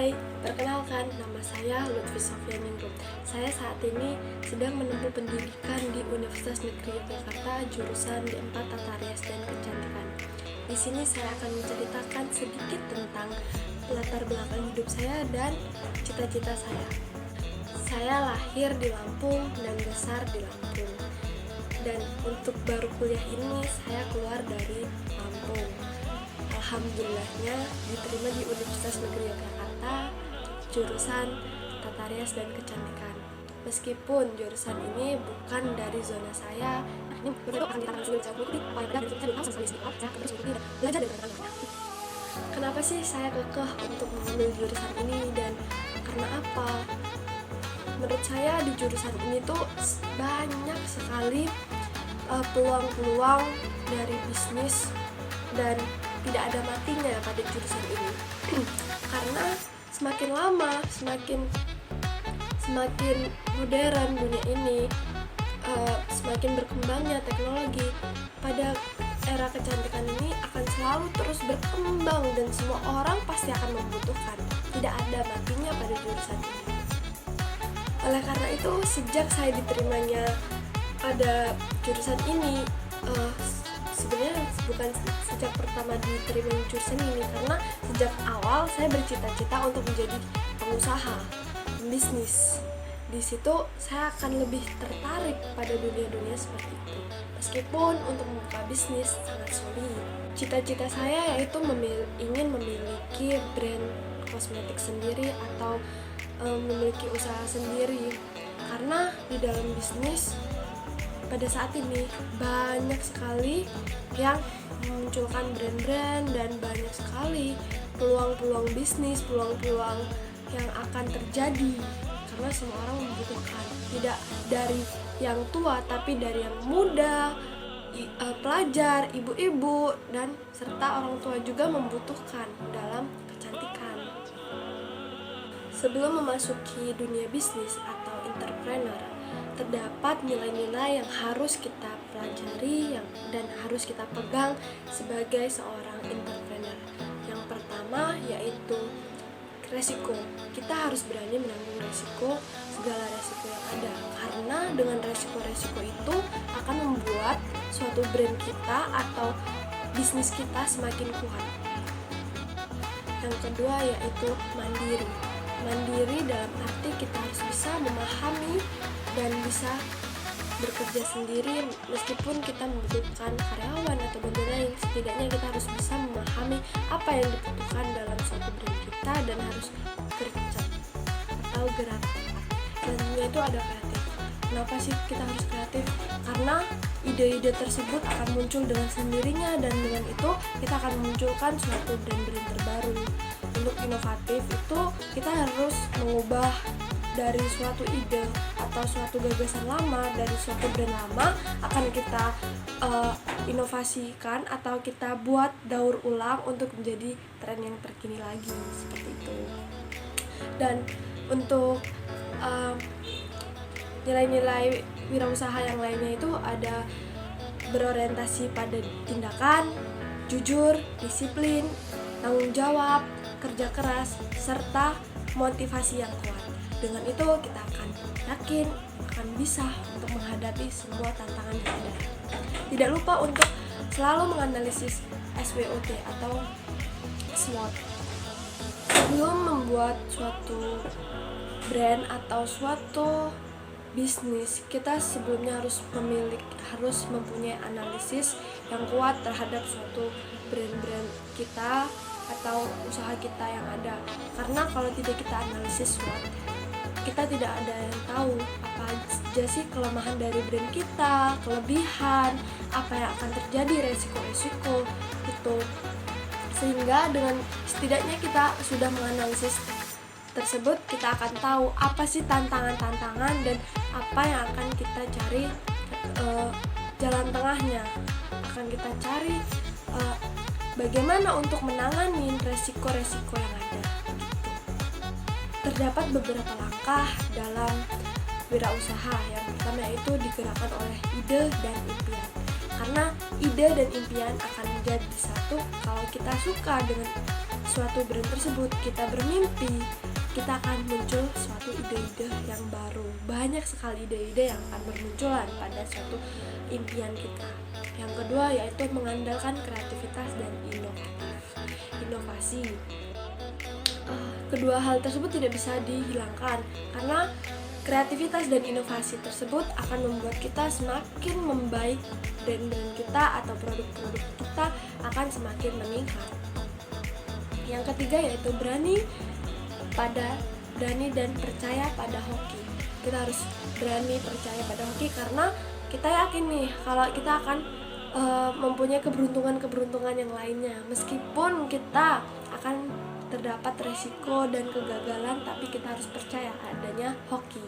Hai, perkenalkan nama saya Lutfi Sofyaningrum. Saya saat ini sedang menempuh pendidikan di Universitas Negeri Yogyakarta jurusan D4 Tata Rias dan Kecantikan. Di sini saya akan menceritakan sedikit tentang latar belakang hidup saya dan cita-cita saya. Saya lahir di Lampung dan besar di Lampung. Dan untuk baru kuliah ini saya keluar dari Lampung. Alhamdulillahnya diterima di Universitas Negeri Yogyakarta jurusan Tata Rias dan Kecantikan. Meskipun jurusan ini bukan dari zona saya, kenapa sih saya kekeh untuk mengambil jurusan ini dan karena apa? Menurut saya di jurusan ini tuh banyak sekali peluang-peluang dari bisnis dan tidak ada matinya pada jurusan ini. Karena semakin lama, semakin modern dunia ini, semakin berkembangnya teknologi, pada era kecantikan ini akan selalu terus berkembang dan semua orang pasti akan membutuhkan. Tidak ada matinya pada jurusan ini. Oleh karena itu, sejak saya diterimanya pada jurusan ini, sebenarnya bukan sejak pertama diterima jurusan ini, karena sejak awal saya bercita-cita untuk menjadi pengusaha, bisnis. Di situ saya akan lebih tertarik pada dunia-dunia seperti itu. Meskipun untuk membuka bisnis sangat sulit. Cita-cita saya yaitu ingin memiliki brand kosmetik sendiri atau memiliki usaha sendiri. Karena di dalam bisnis pada saat ini banyak sekali yang memunculkan brand-brand dan banyak sekali peluang-peluang bisnis, peluang-peluang yang akan terjadi karena semua orang membutuhkan, tidak dari yang tua tapi dari yang muda, pelajar, ibu-ibu, dan serta orang tua juga membutuhkan dalam kecantikan. Sebelum memasuki dunia bisnis atau entrepreneur, terdapat nilai-nilai yang harus kita pelajari dan harus kita pegang sebagai seorang entrepreneur. Yang pertama yaitu resiko. Kita harus berani menanggung resiko, segala resiko yang ada. Karena dengan resiko-resiko itu akan membuat suatu brand kita atau bisnis kita semakin kuat. Yang kedua yaitu mandiri. Mandiri dalam arti kita harus bisa memahami dan bisa bekerja sendiri meskipun kita membutuhkan karyawan atau bantuan lain. Setidaknya kita harus bisa memahami apa yang dibutuhkan dalam suatu brand kita dan harus gercep atau gerak. Selanjutnya itu ada kreatif. Kenapa sih kita harus kreatif? Karena ide-ide tersebut akan muncul dengan sendirinya dan dengan itu kita akan memunculkan suatu brand-brand terbaru. Untuk inovatif itu kita harus mengubah dari suatu ide atau suatu gagasan lama, dari suatu brand lama akan kita inovasikan atau kita buat daur ulang untuk menjadi tren yang terkini lagi, seperti itu. Dan untuk nilai-nilai wirausaha yang lainnya itu ada berorientasi pada tindakan, jujur, disiplin, tanggung jawab, kerja keras, serta motivasi yang kuat. Dengan itu kita akan yakin akan bisa untuk menghadapi semua tantangan yang ada. Tidak lupa untuk selalu menganalisis SWOT atau SWOT. Sebelum membuat suatu brand atau suatu bisnis, kita sebelumnya harus mempunyai analisis yang kuat terhadap suatu brand-brand kita atau usaha kita yang ada. Karena kalau tidak kita analisis SWOT, kita tidak ada yang tahu apa aja sih kelemahan dari brand kita, kelebihan, apa yang akan terjadi, resiko-resiko itu. Sehingga dengan setidaknya kita sudah menganalisis tersebut, kita akan tahu apa sih tantangan-tantangan dan apa yang akan kita cari jalan tengahnya. Akan kita cari bagaimana untuk menangani resiko-resiko yang ada. Terdapat beberapa langkah dalam wirausaha. Yang pertama yaitu digerakkan oleh ide dan impian. Karena ide dan impian akan menjadi satu kalau kita suka dengan suatu brand tersebut kita bermimpi, kita akan muncul suatu ide-ide yang baru. Banyak sekali ide-ide yang akan bermunculan pada suatu impian kita. Yang kedua yaitu mengandalkan kreativitas dan inovasi. Kedua hal tersebut tidak bisa dihilangkan karena kreativitas dan inovasi tersebut akan membuat kita semakin membaik, brand-brand kita atau produk-produk kita akan semakin meningkat. Yang ketiga yaitu berani dan percaya pada hoki. Kita harus berani percaya pada hoki karena kita yakin nih kalau kita akan mempunyai keberuntungan yang lainnya. Meskipun kita akan terdapat resiko dan kegagalan, tapi kita harus percaya adanya hoki.